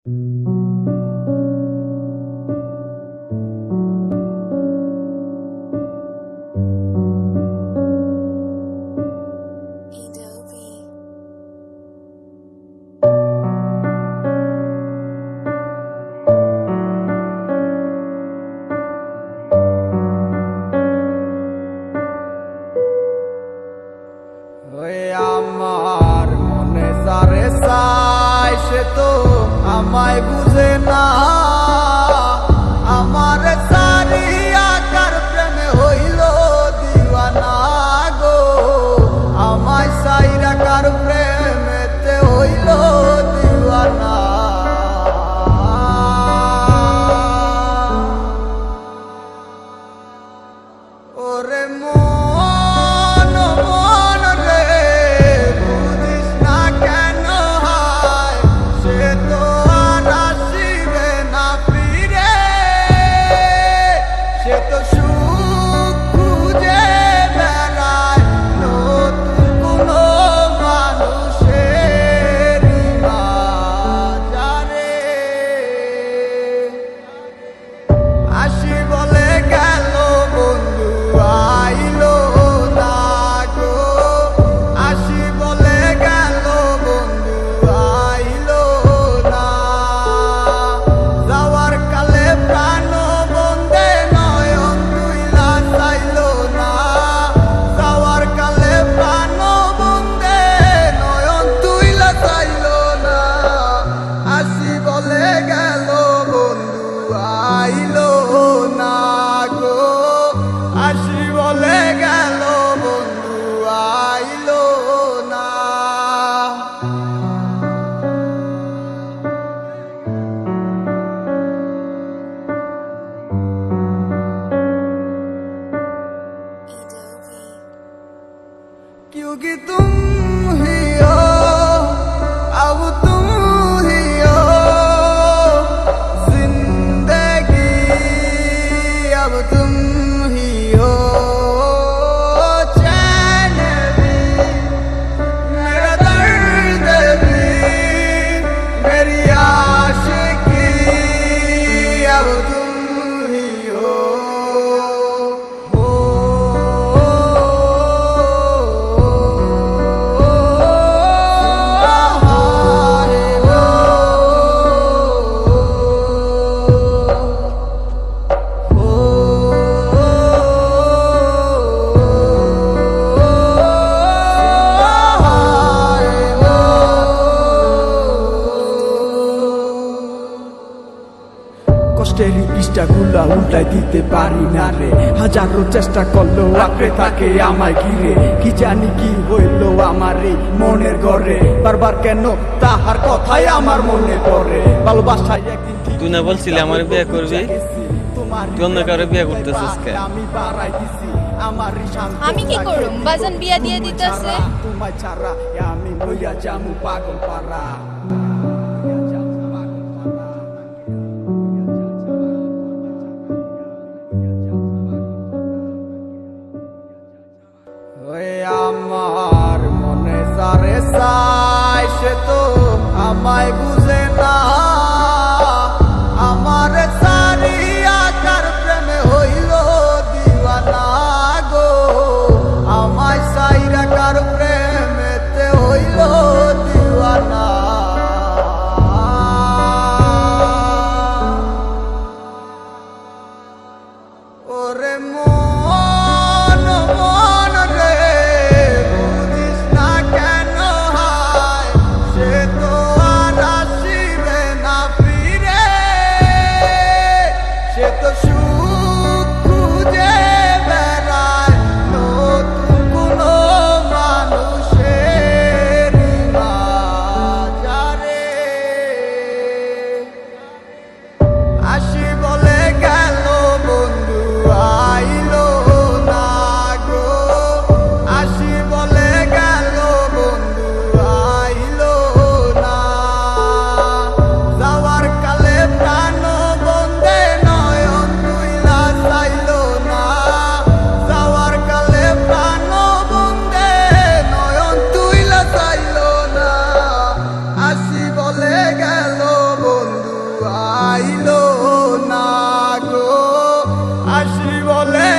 আমার মনে সারে চাই সে তো আমায় বুঝে না। আমার সারিয়া কার প্রেমে হইল দিওয়ানা গো। আমায় সাইরা কার প্রেমেতে হইল দিওয়ানা। ওরে क्योंकि तुम ही हो, अब तुम ही हो जिंदगी, अब तुम ही हो चैन भी, मेरा दर्द भी, मेरी आशिकी, अब तुम ही हो। কষ্টের পৃষ্ঠাগুলা উল্টাই দিতে পারি না রে, হাজারো চেষ্টা করলো আঁকড়ে থাকে আমায় ঘিরে। কি জানি কি হইলো আমার এই মনের ঘরে, বারবার কেন তাহার কথাই আমার মনে পড়ে। ভালোবাসায় একদিন তুই না বলছিলি আমার বিয়ে করবি, তুই অন্য কারো বিয়ে করতেছিস কেন? আমি বাড়াই দিছি আমার আমি কি করুম, বাজান বিয়া দিয়ে দিতেছে। তোমায় ছাড়া আমি মইরা যামু পাগল পারা। আমার মনে সারে চাই সে তো আমায় বুঝে না। আমার সারিয়া কার প্রেমে হইল দিওয়ানা গো। আমায় সাইরা কার প্রেমেতে হইল দিওয়ানা। আসি বলে